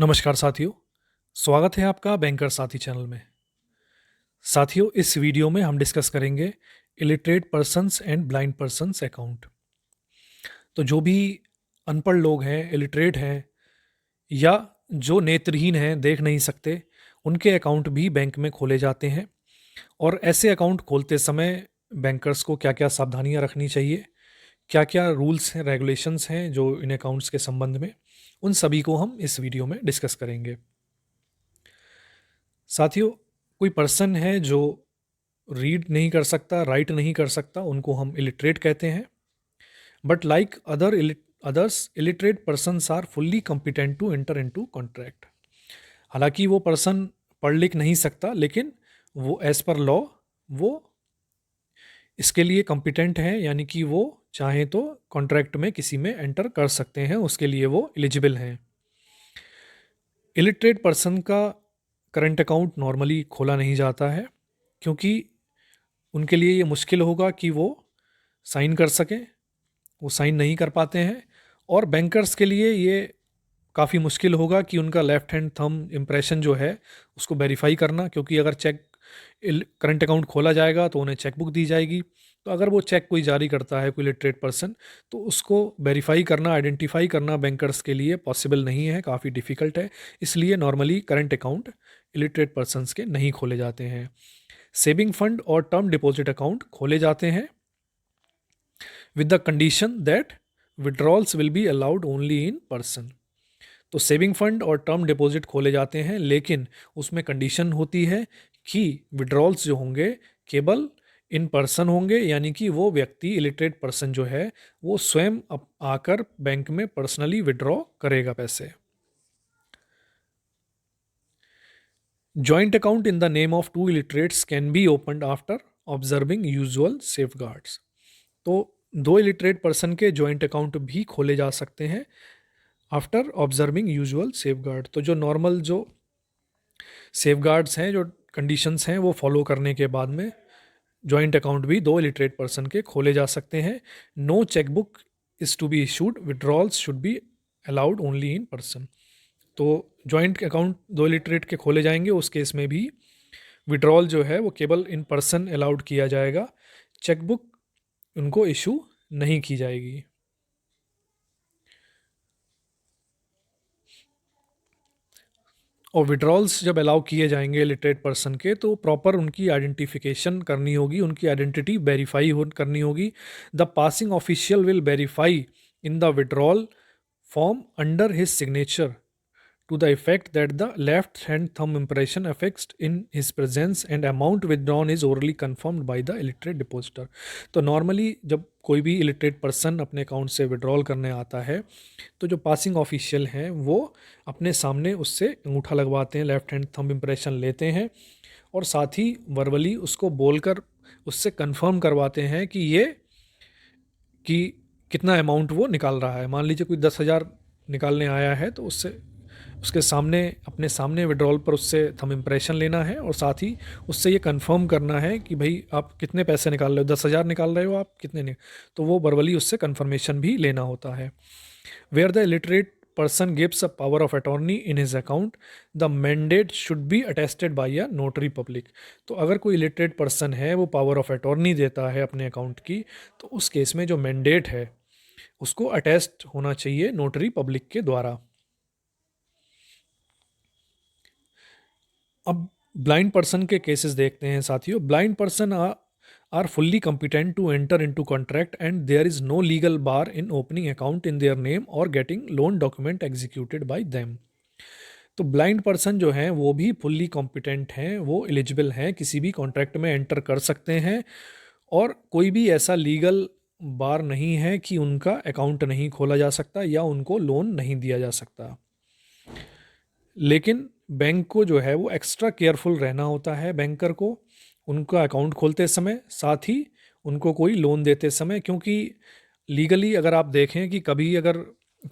नमस्कार साथियों, स्वागत है आपका बैंकर साथी चैनल में। साथियों, इस वीडियो में हम डिस्कस करेंगे illiterate persons and blind persons account. तो जो भी अनपढ़ लोग हैं, इलिटरेट हैं या जो नेत्रहीन हैं, देख नहीं सकते, उनके अकाउंट भी बैंक में खोले जाते हैं। और ऐसे अकाउंट खोलते समय बैंकर्स को क्या-क्या सावधानियां रखनी चाहिए, क्या-क्या रूल्स हैं, रेगुलेशंस हैं जो इन अकाउंट्स के संबंध में, उन सभी को हम इस वीडियो में डिस्कस करेंगे। साथियों, कोई पर्सन है जो रीड नहीं कर सकता, राइट नहीं कर सकता, उनको हम इलिटरेट कहते हैं। But like others illiterate persons are fully competent to enter into contract. हालांकि वो पर्सन पढ़ लिख नहीं सकता, लेकिन वो एज पर लॉ वो इसके लिए कॉम्पिटेंट है, यानी कि वो चाहे तो कॉन्ट्रैक्ट में किसी में एंटर कर सकते हैं, उसके लिए वो एलिजिबल हैं। इलिटरेट पर्सन का करंट अकाउंट नॉर्मली खोला नहीं जाता है, क्योंकि उनके लिए ये मुश्किल होगा कि वो साइन कर सकें, वो साइन नहीं कर पाते हैं। और बैंकर्स के लिए ये काफ़ी मुश्किल होगा कि उनका लेफ्ट हैंड थंब इम्प्रेशन जो है उसको वेरीफाई करना, क्योंकि अगर चेक करंट अकाउंट खोला जाएगा तो उन्हें चेक बुक दी जाएगी। तो अगर वो चेक कोई जारी करता है, कोई लिटरेट पर्सन, तो उसको वेरीफाई करना, आइडेंटिफाई करना बैंकर्स के लिए पॉसिबल नहीं है, काफ़ी डिफ़िकल्ट है। इसलिए normally current account illiterate persons के नहीं खोले जाते हैं। सेविंग फंड और टर्म डिपॉजिट अकाउंट खोले जाते हैं with the condition that withdrawals will be allowed only in person. तो सेविंग फंड और टर्म डिपॉजिट खोले जाते हैं, लेकिन उसमें कंडीशन होती है कि विड्रॉल्स जो होंगे केवल इन पर्सन होंगे, यानी कि वो व्यक्ति इलिटरेट पर्सन जो है वो स्वयं आकर बैंक में पर्सनली विड्रॉ करेगा पैसे। Joint account in the name of two illiterates can be opened after observing usual safeguards. तो दो इलिटरेट पर्सन के जॉइंट अकाउंट भी खोले जा सकते हैं आफ्टर ऑब्जर्विंग यूजुअल सेफगार्ड। तो जो नॉर्मल जो सेफगार्ड्स हैं, जो कंडीशंस हैं, वो फॉलो करने के बाद में जॉइंट अकाउंट भी दो इलिटरेट पर्सन के खोले जा सकते हैं। No chequebook is to be issued, withdrawals should be allowed only in person. तो जॉइंट अकाउंट दो इलिटरेट के खोले जाएंगे, उस केस में भी विड्रॉल जो है वो केवल इन पर्सन अलाउड किया जाएगा, चेकबुक उनको इशू नहीं की जाएगी। और विड्रॉल्स जब अलाउ किए जाएंगे लिटरेट पर्सन के, तो प्रॉपर उनकी आइडेंटिफिकेशन करनी होगी, उनकी आइडेंटिटी वेरीफाई करनी होगी। The passing official will verify in the withdrawal form under his signature to the effect that the left hand thumb impression affixed in his presence and amount withdrawn is orally confirmed by the illiterate depositor। तो normally जब कोई भी illiterate person अपने account से withdrawal करने आता है, तो जो पासिंग ऑफिशियल हैं वो अपने सामने उससे अंगूठा लगवाते हैं, लेफ्ट हैंड थंब इम्प्रेशन लेते हैं, और साथ ही वर्बली उसको बोलकर उससे कंफर्म करवाते हैं कि ये कि कितना अमाउंट वो निकाल रहा है। मान लीजिए कोई 10,000 निकालने आया है, तो उससे उसके सामने, अपने सामने विड्रॉल पर उससे थंब इम्प्रेशन लेना है, और साथ ही उससे ये कंफर्म करना है कि भाई आप कितने पैसे निकाल रहे हो, 10,000 निकाल रहे हो आप, कितने नहीं। तो वो वर्बली उससे कंफर्मेशन भी लेना होता है। Where the illiterate person gives a power of attorney in his account, the mandate should be attested by a notary public। तो अगर कोई इलिटरेट पर्सन है, वो पावर ऑफ अटॉर्नी देता है अपने अकाउंट की, तो उस केस में जो मैंडेट है उसको अटेस्ट होना चाहिए नोटरी पब्लिक के द्वारा। अब ब्लाइंड पर्सन के केसेस देखते हैं साथियों। Blind person are fully competent to enter into contract and there is no legal bar in opening account in their name और getting loan document executed by them. तो blind person जो हैं वो भी फुल्ली कॉम्पिटेंट हैं, वो eligible हैं, किसी भी कॉन्ट्रैक्ट में एंटर कर सकते हैं, और कोई भी ऐसा लीगल बार नहीं है कि उनका अकाउंट नहीं खोला जा सकता या उनको लोन नहीं दिया जा सकता। लेकिन बैंक को जो है वो एक्स्ट्रा केयरफुल रहना होता है, बैंकर को, उनका अकाउंट खोलते समय, साथ ही उनको कोई लोन देते समय, क्योंकि लीगली अगर आप देखें कि कभी अगर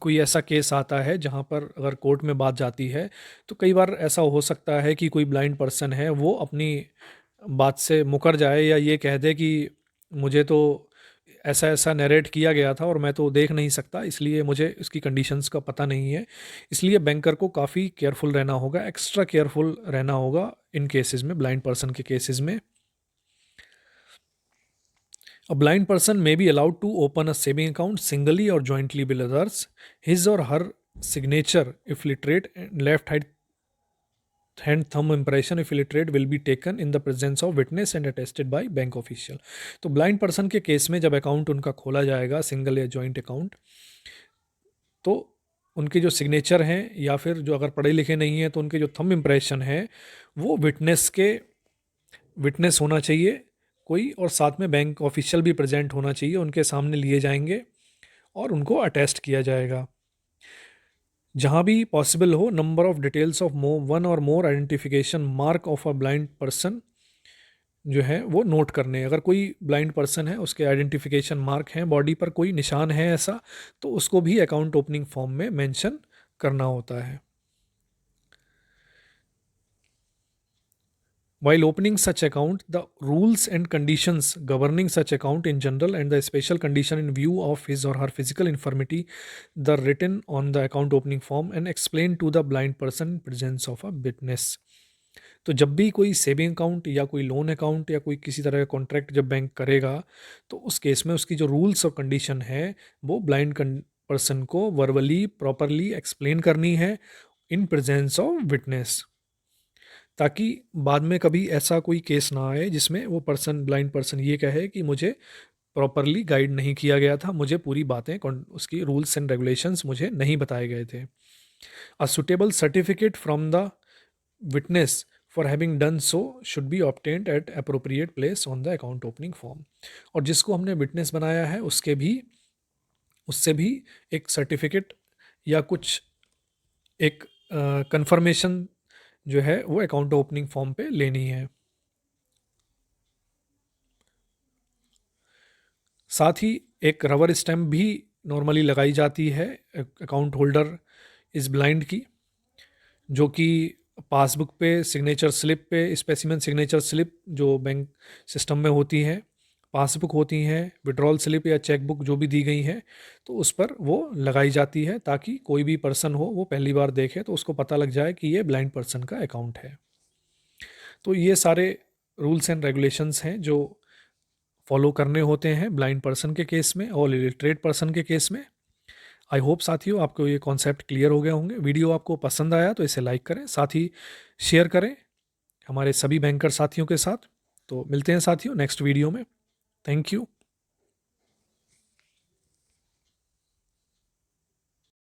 कोई ऐसा केस आता है जहाँ पर अगर कोर्ट में बात जाती है, तो कई बार ऐसा हो सकता है कि कोई ब्लाइंड पर्सन है वो अपनी बात से मुकर जाए या ये कह दे कि मुझे तो ऐसा ऐसा नरेट किया गया था और मैं तो देख नहीं सकता, इसलिए मुझे इसकी कंडीशंस का पता नहीं है। इसलिए बैंकर को काफ़ी केयरफुल रहना होगा, एक्स्ट्रा केयरफुल रहना होगा इन केसेस में, ब्लाइंड पर्सन के केसेस में। A blind person may be allowed to open a saving account singly or jointly with others. His or her signature, if literate, and left hand thumb impression, if illiterate, will be taken in the presence of witness and attested by bank official. तो blind person के case में जब account उनका खोला जाएगा, single या joint account, तो उनके जो सिग्नेचर हैं या फिर जो अगर पढ़े लिखे नहीं हैं तो उनके जो थंब इम्प्रेशन है वो विटनेस होना चाहिए कोई, और साथ में बैंक ऑफिशियल भी प्रेजेंट होना चाहिए, उनके सामने लिए जाएंगे और उनको अटेस्ट किया जाएगा। जहाँ भी पॉसिबल हो, number of details of one और more identification mark of a blind person जो है वो नोट करने। अगर कोई ब्लाइंड पर्सन है, उसके आइडेंटिफिकेशन मार्क हैं, बॉडी पर कोई निशान है ऐसा, तो उसको भी अकाउंट ओपनिंग फॉर्म में मेंशन करना होता है। While opening such account, the rules and conditions governing such account in general and the special condition in view of his or her physical infirmity, the written on the account opening form and explained to the blind person in presence of a witness. तो जब भी कोई saving account या कोई loan account या कोई किसी तरह का कॉन्ट्रैक्ट जब बैंक करेगा, तो उस केस में उसकी जो रूल्स और कंडीशन है वो ब्लाइंड पर्सन को वर्बली प्रॉपरली एक्सप्लेन करनी है इन प्रेजेंस ऑफ विटनेस, ताकि बाद में कभी ऐसा कोई केस ना आए जिसमें वो पर्सन, ब्लाइंड पर्सन, ये कहे कि मुझे प्रॉपरली गाइड नहीं किया गया था, मुझे पूरी बातें, उसकी रूल्स एंड रेगुलेशंस मुझे नहीं बताए गए थे। A suitable certificate from the witness for having done so should be obtained eight appropriate place on the account opening form. और जिसको हमने विटनेस बनाया है उससे भी एक सर्टिफिकेट या कुछ एक कंफर्मेशन जो है वो अकाउंट ओपनिंग फॉर्म पे लेनी है। साथ ही एक रबर स्टैम्प भी नॉर्मली लगाई जाती है अकाउंट होल्डर इस ब्लाइंड की, जो कि पासबुक पे, सिग्नेचर स्लिप पे, स्पेसिमेन सिग्नेचर स्लिप जो बैंक सिस्टम में होती है, पासबुक होती हैं, विड्रॉल स्लिप या चेकबुक जो भी दी गई है, तो उस पर वो लगाई जाती है ताकि कोई भी पर्सन हो वो पहली बार देखे तो उसको पता लग जाए कि ये ब्लाइंड पर्सन का अकाउंट है। तो ये सारे रूल्स एंड रेगुलेशंस हैं जो फॉलो करने होते हैं ब्लाइंड पर्सन के केस में और इलिटरेट पर्सन के केस में। आई होप साथियों आपको ये कॉन्सेप्ट क्लियर हो गए होंगे। वीडियो आपको पसंद आया तो इसे लाइक करें, साथ ही शेयर करें हमारे सभी बैंकर साथियों के साथ। तो मिलते हैं साथियों नेक्स्ट वीडियो में। Thank you.